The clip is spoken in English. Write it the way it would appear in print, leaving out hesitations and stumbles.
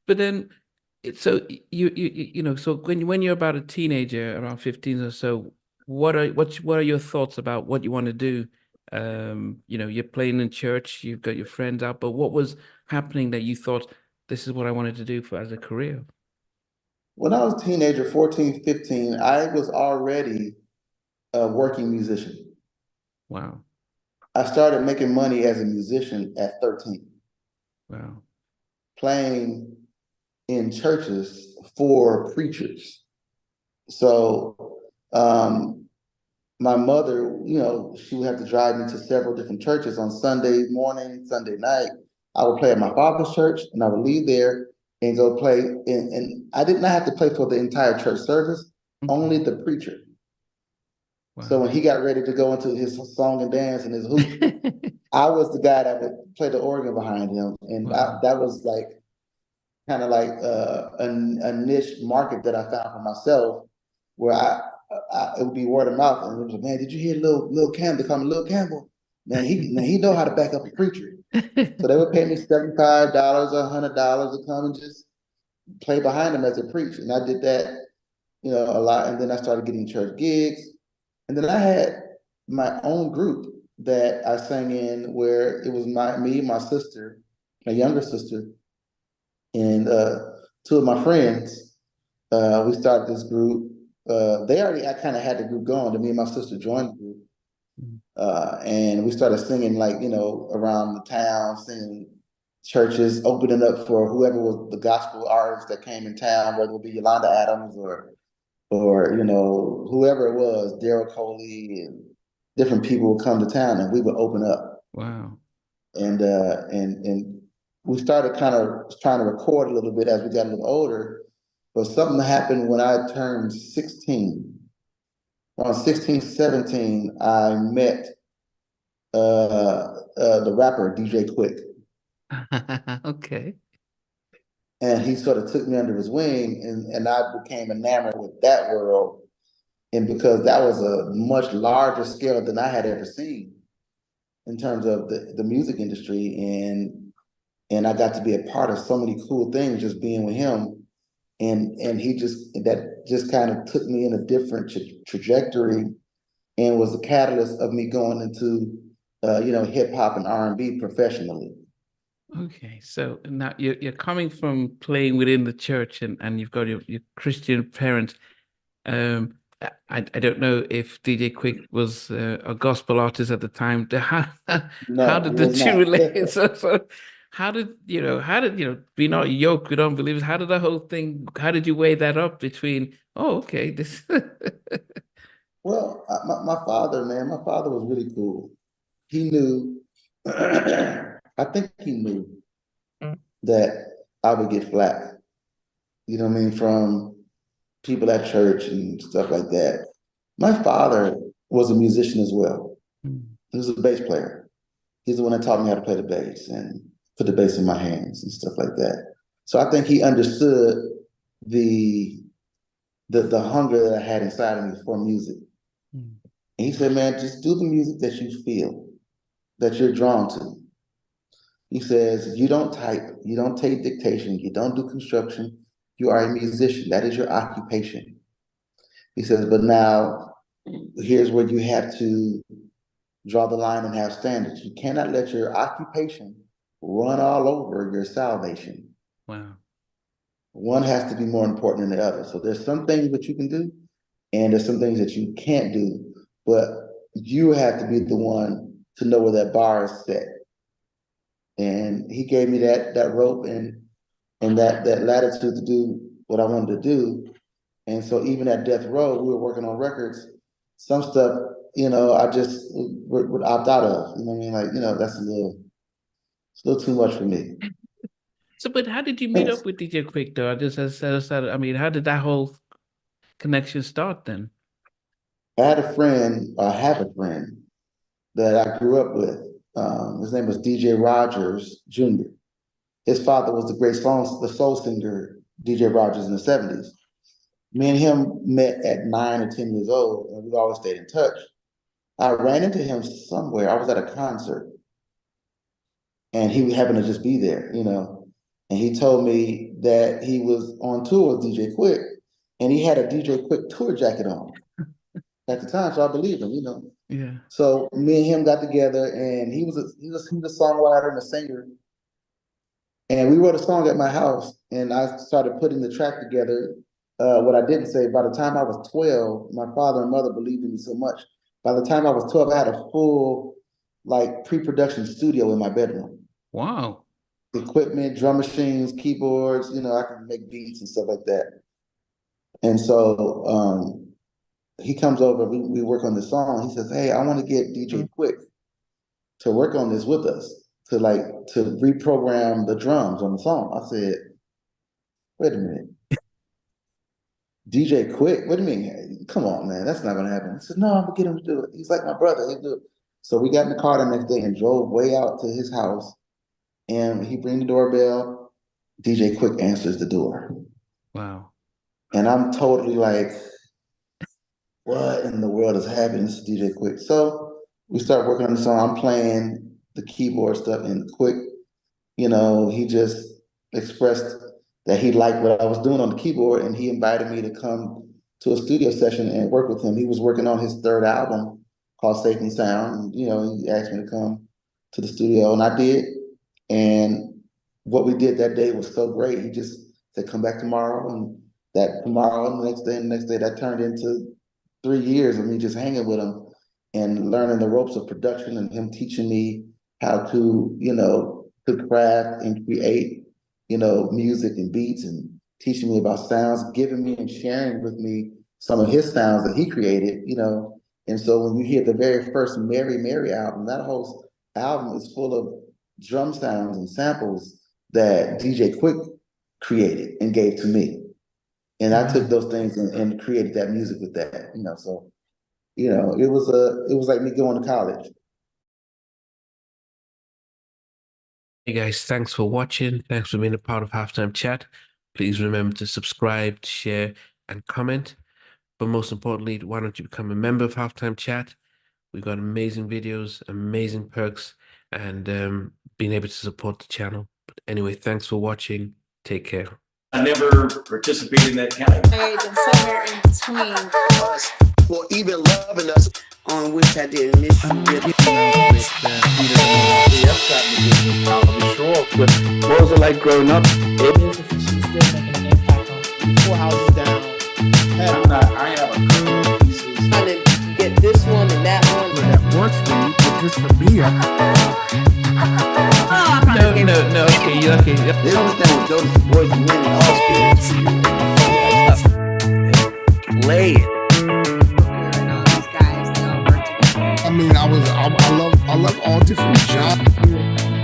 But then, so so when you're about a teenager, around 15 or so, what are your thoughts about what you want to do? You're playing in church, you've got your friends out, but what was happening that you thought this is what I wanted to do for as a career? When I was a teenager, 14, 15, I was already a working musician. Wow, I started making money as a musician at 13, wow. playing in churches for preachers. So my mother, she would have to drive me to several different churches on Sunday morning, Sunday night. I would play at my father's church and I would leave there and go play. And I did not have to play for the entire church service, only Okay. the preacher. So Wow. when he got ready to go into his song and dance and his hoop, I was the guy that would play the organ behind him. And Wow. that was like kind of like a niche market that I found for myself where it would be word of mouth. And it was like, man, did you hear Lil Campbell? They call me Lil Campbell. Man, he know how to back up a preacher. So they would pay me $75, $100 to come and just play behind him as a preach. And I did that, a lot. And then I started getting church gigs. And then I had my own group that I sang in where it was me, my sister, my younger sister, and two of my friends. We started this group. I kind of had the group going. And me and my sister joined the group. And we started singing like, around the town, singing churches, opening up for whoever was the gospel artist that came in town, whether it be Yolanda Adams or whoever it was, Daryl Coley and different people would come to town and we would open up. Wow. And we started kind of trying to record a little bit as we got a little older, but something happened when I turned 16. Around 16, 17, I met the rapper DJ Quik. Okay. And he sort of took me under his wing and I became enamored with that world. And because that was a much larger scale than I had ever seen in terms of the music industry. And I got to be a part of so many cool things just being with him. And that just kind of took me in a different trajectory and was the catalyst of me going into hip hop and R&B professionally. Okay. So now you're coming from playing within the church and you've got your Christian parents. I don't know if DJ Quick was a gospel artist at the time. How No, did it the was two not. relate? So how did be not yoked with unbelievers? How did the whole thing? How did you weigh that up between? Oh, okay, this. Well, my father, man, my father was really cool. He knew, I think he knew that I would get flack, what I mean, from people at church and stuff like that. My father was a musician as well. He was a bass player. He's the one that taught me how to play the bass and put the bass in my hands and stuff like that. So I think he understood the the hunger that I had inside of me for music. And he said, man, just do the music that you feel, that you're drawn to. He says, you don't type, you don't take dictation, you don't do construction. You are a musician. That is your occupation. He says, but now here's where you have to draw the line and have standards. You cannot let your occupation run all over your salvation. Wow. One has to be more important than the other. So there's some things that you can do, and there's some things that you can't do, but you have to be the one to know where that bar is set. And he gave me that rope and that latitude to do what I wanted to do. And so even at Death Row, we were working on records. Some stuff, I just would opt out of. You know what I mean? Like, that's it's a little too much for me. So, but how did you meet Yes. up with DJ Quick though? I just as I mean, how did that whole connection start then? I have a friend that I grew up with. His name was DJ Rogers Jr. His father was the soul singer DJ Rogers in the 70s. Me and him met at 9 or 10 years old, and we've always stayed in touch. I ran into him somewhere. I was at a concert, and he happened to just be there. And he told me that he was on tour with DJ Quik, and he had a DJ Quik tour jacket on at the time. So I believed him, you know. Yeah. So me and him got together, and he was a songwriter and a singer. And we wrote a song at my house, and I started putting the track together. What I didn't say, by the time I was 12, my father and mother believed in me so much. By the time I was 12, I had a full, like, pre-production studio in my bedroom. Wow. Equipment, drum machines, keyboards, you know, I can make beats and stuff like that. And so he comes over, we work on this song. He says, hey, I want to get DJ Quik to work on this with us, to reprogram the drums on the song. I said, wait a minute. DJ Quik? What do you mean? Come on, man, that's not gonna happen. I said, no, I'm gonna get him to do it. He's like my brother, he'll do it. So we got in the car the next day and drove way out to his house, and he rang the doorbell. DJ Quik answers the door. Wow. And I'm totally like, what in the world is happening? This is DJ Quik. So we start working on the song. I'm playing the keyboard stuff, and Quik, you know, he just expressed that he liked what I was doing on the keyboard, and he invited me to come to a studio session and work with him. He was working on his third album called Safe and Sound. And, you know, he asked me to come to the studio, and I did. And what we did that day was so great. He just said, come back tomorrow. And that tomorrow and the next day and the next day, that turned into 3 years of me just hanging with him and learning the ropes of production, and him teaching me how to, you know, to craft and create, you know, music and beats, and teaching me about sounds, giving me and sharing with me some of his sounds that he created, you know. And so when you hear the very first Mary Mary album, that whole album is full of drum sounds and samples that DJ Quik created and gave to me. And I took those things and created that music with that, you know. So, you know, it was like me going to college. Hey guys, thanks for watching. Thanks for being a part of Halftime Chat. Please remember to subscribe, share, and comment. But most importantly, why don't you become a member of Halftime Chat? We've got amazing videos, amazing perks, and being able to support the channel. But anyway, thanks for watching. Take care. I never participated in that kind. And somewhere in between us for even loving us, on which I didn't miss you with. What was it like growing up? She's still making an impact on 4 houses down. I have a couple of pieces. Trying to get this one and that one. That works for me, but just for me, No, okay, you're okay. They don't understand what Jonas Boys and men and all spirits. Play it. I mean, I love all different genres.